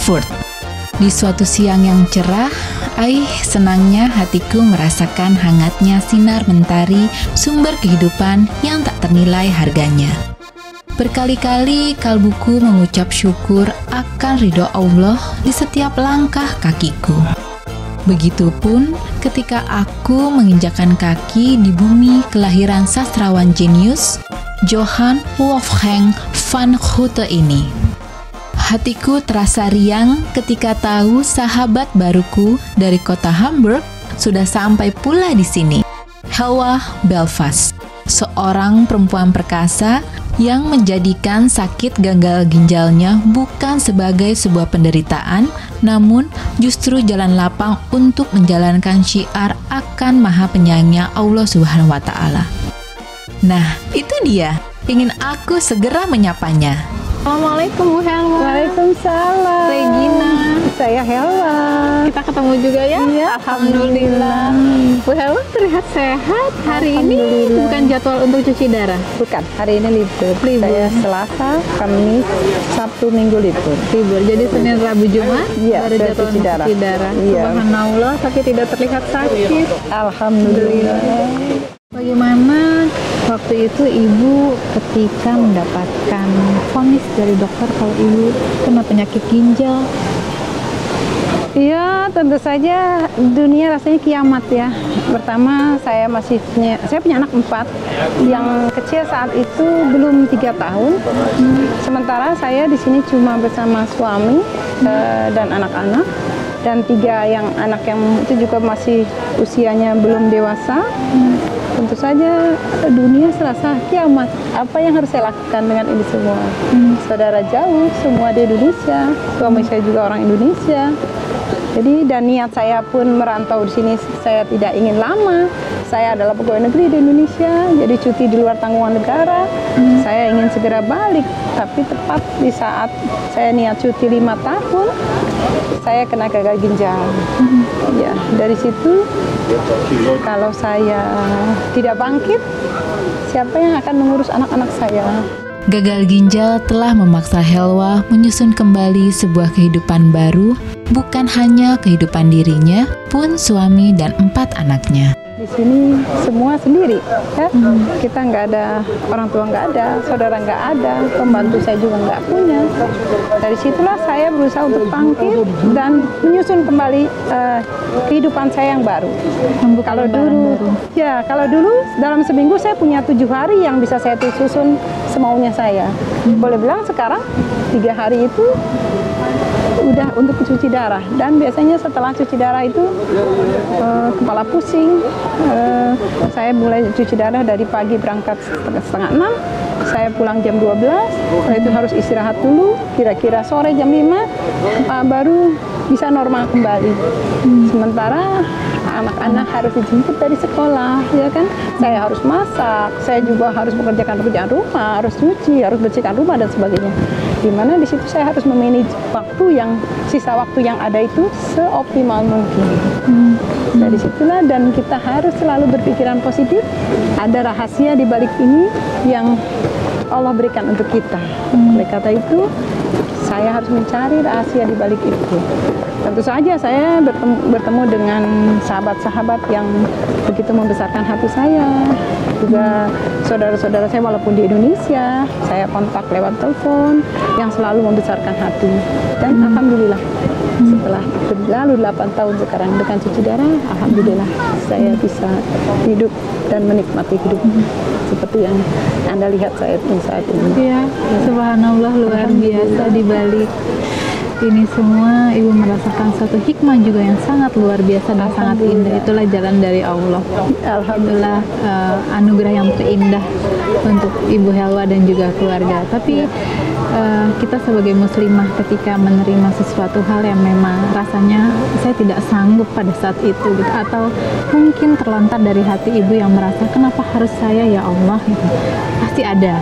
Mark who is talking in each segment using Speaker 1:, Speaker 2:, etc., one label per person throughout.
Speaker 1: Frankfurt. Di suatu siang yang cerah, senangnya hatiku merasakan hangatnya sinar mentari, sumber kehidupan yang tak ternilai harganya. Berkali-kali kalbuku mengucap syukur akan ridho Allah di setiap langkah kakiku. Begitupun ketika aku menginjakkan kaki di bumi kelahiran sastrawan jenius Johann Wolfgang van Goethe ini. Hatiku terasa riang ketika tahu sahabat baruku dari kota Hamburg sudah sampai pula di sini. Helwa Belfast, seorang perempuan perkasa yang menjadikan sakit gagal ginjalnya bukan sebagai sebuah penderitaan, namun justru jalan lapang untuk menjalankan syiar akan Maha Penyayangnya Allah Subhanahu wa Ta'ala. Nah, itu dia. Ingin aku segera menyapanya.
Speaker 2: Assalamualaikum Bu Helwa.
Speaker 3: Waalaikumsalam.
Speaker 2: Regina.
Speaker 3: Saya Helwa.
Speaker 2: Kita ketemu juga ya?
Speaker 3: Iya,
Speaker 2: Alhamdulillah. Bu Helwa terlihat sehat. Hari ini bukan jadwal untuk cuci darah?
Speaker 3: Bukan, hari ini libur. Saya Selasa, Kamis, Sabtu, Minggu libur.
Speaker 2: Jadi Senin, Rabu, Jumat baru jadwal
Speaker 3: cuci darah.
Speaker 2: Iya. Subhanallah, tapi tidak terlihat sakit.
Speaker 3: Alhamdulillah.
Speaker 2: Bagaimana waktu itu Ibu ketika mendapatkan vonis dari dokter kalau Ibu kena penyakit ginjal?
Speaker 3: Iya, tentu saja dunia rasanya kiamat ya. Pertama, saya punya anak 4. Yang kecil saat itu belum 3 tahun. Sementara saya di sini cuma bersama suami dan anak-anak. Dan 3 anak yang itu juga masih usianya belum dewasa. Tentu saja dunia serasa kiamat. Apa yang harus saya lakukan dengan ini semua? Saudara jauh, semua di Indonesia. Suami saya juga orang Indonesia. Jadi dan niat saya pun merantau di sini, saya tidak ingin lama. Saya adalah pegawai negeri di Indonesia, jadi cuti di luar tanggungan negara. Saya ingin segera balik, tapi tepat di saat saya niat cuti 5 tahun, saya kena gagal ginjal. Ya, dari situ kalau saya tidak bangkit, siapa yang akan mengurus anak-anak saya?
Speaker 1: Gagal ginjal telah memaksa Helwa menyusun kembali sebuah kehidupan baru, bukan hanya kehidupan dirinya, pun suami dan 4 anaknya.
Speaker 3: Di sini semua sendiri, ya. Kita nggak ada, orang tua nggak ada, saudara nggak ada, pembantu saya juga nggak punya. Dari situlah saya berusaha untuk bangkit dan menyusun kembali kehidupan saya yang baru. Kalau dulu dalam seminggu saya punya 7 hari yang bisa saya susun semaunya saya. Boleh bilang sekarang 3 hari itu udah untuk cuci darah, dan biasanya setelah cuci darah itu kepala pusing. Saya mulai cuci darah dari pagi, berangkat setengah 6, saya pulang jam 12, setelah itu harus istirahat dulu, kira-kira sore jam 5 baru bisa normal kembali. Sementara anak-anak harus dijemput dari sekolah, ya kan? Saya harus masak, saya juga harus mengerjakan pekerjaan rumah, harus cuci, harus bersihkan rumah dan sebagainya. Dimana di situ saya harus memanage sisa waktu yang ada itu seoptimal mungkin. Dari situlah, dan kita harus selalu berpikiran positif. Ada rahasia di balik ini yang Allah berikan untuk kita. Oleh kata itu, saya harus mencari rahasia di balik itu. Tentu saja saya bertemu dengan sahabat-sahabat yang begitu membesarkan hati saya. Juga saudara-saudara saya walaupun di Indonesia, saya kontak lewat telepon yang selalu membesarkan hati. Dan alhamdulillah, setelah berlalu 8 tahun sekarang dengan cuci darah, alhamdulillah saya bisa hidup dan menikmati hidup seperti yang Anda lihat saya saat ini.
Speaker 2: Iya, subhanallah, luar biasa. Di balik ini semua Ibu merasakan satu hikmah juga yang sangat luar biasa dan sangat indah. Itulah jalan dari Allah. Alhamdulillah, anugerah yang terindah untuk Ibu Helwa dan juga keluarga. Tapi kita sebagai muslimah ketika menerima sesuatu hal yang memang rasanya saya tidak sanggup pada saat itu gitu, atau mungkin terlontar dari hati Ibu yang merasa kenapa harus saya ya Allah gitu. Pasti ada.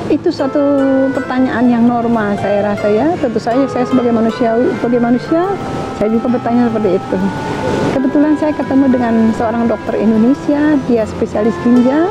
Speaker 3: Itu satu pertanyaan yang normal saya rasa ya. Tentu saja saya sebagai manusia saya juga bertanya seperti itu. Kebetulan saya ketemu dengan seorang dokter Indonesia, dia spesialis ginjal.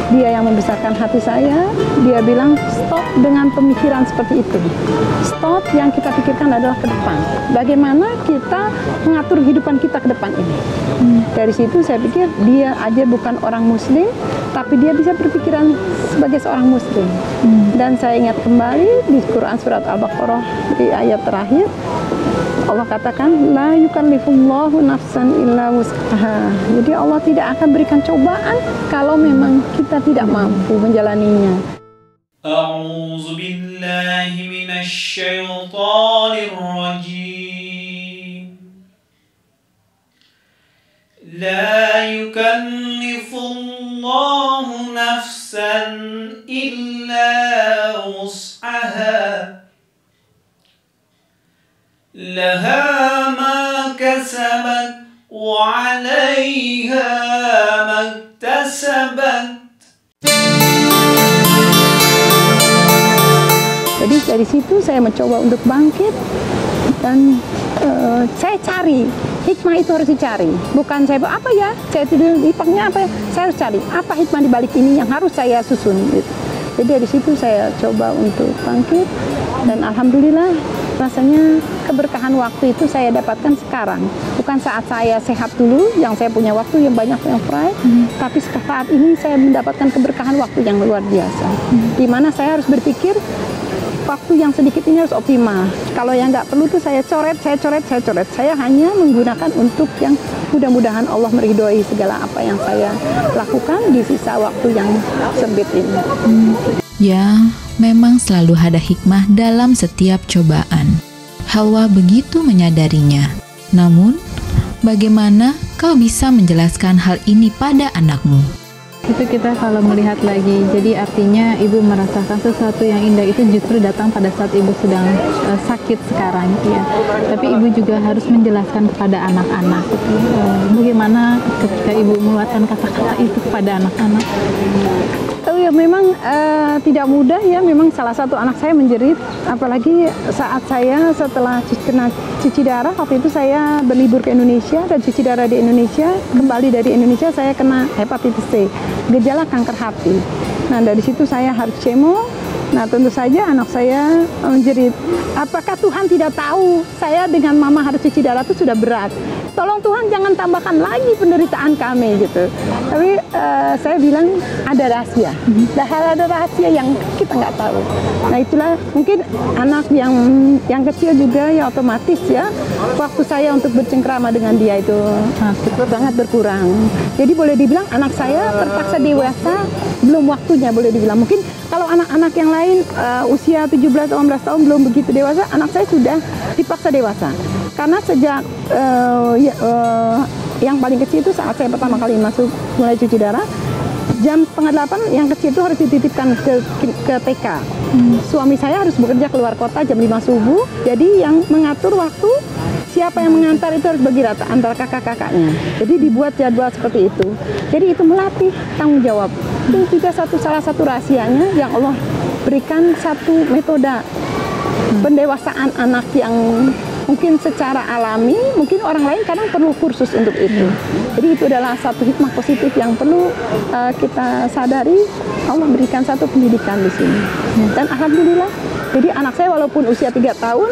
Speaker 3: Dia yang membesarkan hati saya. Dia bilang stop dengan pemikiran seperti itu. Stop, yang kita pikirkan adalah ke depan. Bagaimana kita mengatur kehidupan kita ke depan ini. Dari situ saya pikir dia aja bukan orang muslim, tapi dia bisa berpikiran sebagai seorang muslim. Dan saya ingat kembali di Quran surat Al-Baqarah di ayat terakhir, Allah katakan la yukallifullahu nafsan illa wus'aha. Jadi Allah tidak akan berikan cobaan kalau memang kita tidak mampu menjalaninya.
Speaker 4: A'udzu billahi minasy syaithanir rajim. La yukallifullahu nafsan illa wus'aha. لها ما كسبت وعليها ما اكتسبت.
Speaker 3: Jadi dari situ saya mencoba untuk bangkit dan saya cari hikmah itu, harus dicari. Bukan saya apa ya, saya tidur ipaknya apa ya, saya harus cari apa hikmah di balik ini yang harus saya susun gitu. Jadi dari situ saya coba untuk bangkit dan alhamdulillah rasanya keberkahan waktu itu saya dapatkan sekarang. Bukan saat saya sehat dulu, yang saya punya waktu yang banyak yang free, tapi saat ini saya mendapatkan keberkahan waktu yang luar biasa. Di mana saya harus berpikir waktu yang sedikit ini harus optimal. Kalau yang nggak perlu tuh saya coret. Saya hanya menggunakan untuk yang mudah-mudahan Allah meridhoi segala apa yang saya lakukan di sisa waktu yang sempit ini.
Speaker 1: Ya, memang selalu ada hikmah dalam setiap cobaan. Hawa begitu menyadarinya. Namun, bagaimana kau bisa menjelaskan hal ini pada anakmu?
Speaker 2: Itu kita kalau melihat lagi, jadi artinya ibu merasakan sesuatu yang indah itu justru datang pada saat ibu sedang sakit sekarang gitu ya. Tapi ibu juga harus menjelaskan kepada anak-anak gitu. Bagaimana ketika ibu mengeluarkan kata-kata itu kepada anak-anak?
Speaker 3: Oh ya, memang tidak mudah ya. Memang salah satu anak saya menjerit, apalagi saat saya setelah kena cuci darah. Waktu itu saya berlibur ke Indonesia dan cuci darah di Indonesia. Kembali dari Indonesia saya kena hepatitis C, gejala kanker hati. Nah dari situ saya harus kemo. Nah tentu saja anak saya menjerit, apakah Tuhan tidak tahu saya dengan mama harus cuci darah itu sudah berat? Tolong Tuhan jangan tambahkan lagi penderitaan kami gitu. Tapi saya bilang ada rahasia, ada rahasia yang kita nggak tahu. Nah itulah mungkin anak yang kecil juga ya otomatis ya waktu saya untuk bercengkrama dengan dia itu sangat berkurang. Jadi boleh dibilang anak saya terpaksa dewasa belum waktunya, boleh dibilang. Mungkin kalau anak-anak yang lain usia 17-18 tahun belum begitu dewasa, anak saya sudah dipaksa dewasa. Karena sejak yang paling kecil itu saat saya pertama kali mulai cuci darah, jam 7:30 yang kecil itu harus dititipkan ke TK. Suami saya harus bekerja keluar kota jam 5 subuh, jadi yang mengatur waktu siapa yang mengantar itu harus bagi rata antara kakak-kakaknya. Jadi dibuat jadwal seperti itu. Jadi itu melatih tanggung jawab. Itu juga salah satu rahasianya yang Allah berikan, satu metode pendewasaan anak yang mungkin secara alami, mungkin orang lain kadang perlu kursus untuk itu. Jadi itu adalah satu hikmah positif yang perlu kita sadari. Allah berikan satu pendidikan di sini. Dan alhamdulillah, jadi anak saya walaupun usia 3 tahun,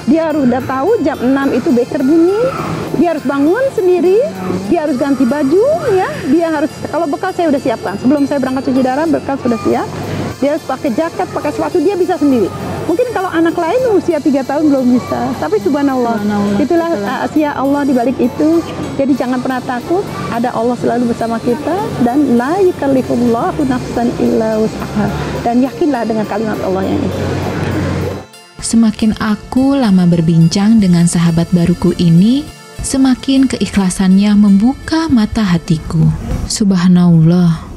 Speaker 3: dia udah tahu jam 6 itu beker bunyi, dia harus bangun sendiri, dia harus ganti baju, ya, dia harus, kalau bekal saya udah siapkan. Sebelum saya berangkat cuci darah, bekal sudah siap. Dia harus pakai jaket, pakai sepatu, dia bisa sendiri. Mungkin kalau anak lain usia 3 tahun belum bisa, tapi subhanallah, itulah rahasia Allah di balik itu. Jadi jangan pernah takut, ada Allah selalu bersama kita, dan la yukallifullahu nafsan illa wus'aha. Dan yakinlah dengan kalimat Allah yang itu.
Speaker 1: Semakin aku lama berbincang dengan sahabat baruku ini, semakin keikhlasannya membuka mata hatiku. Subhanallah.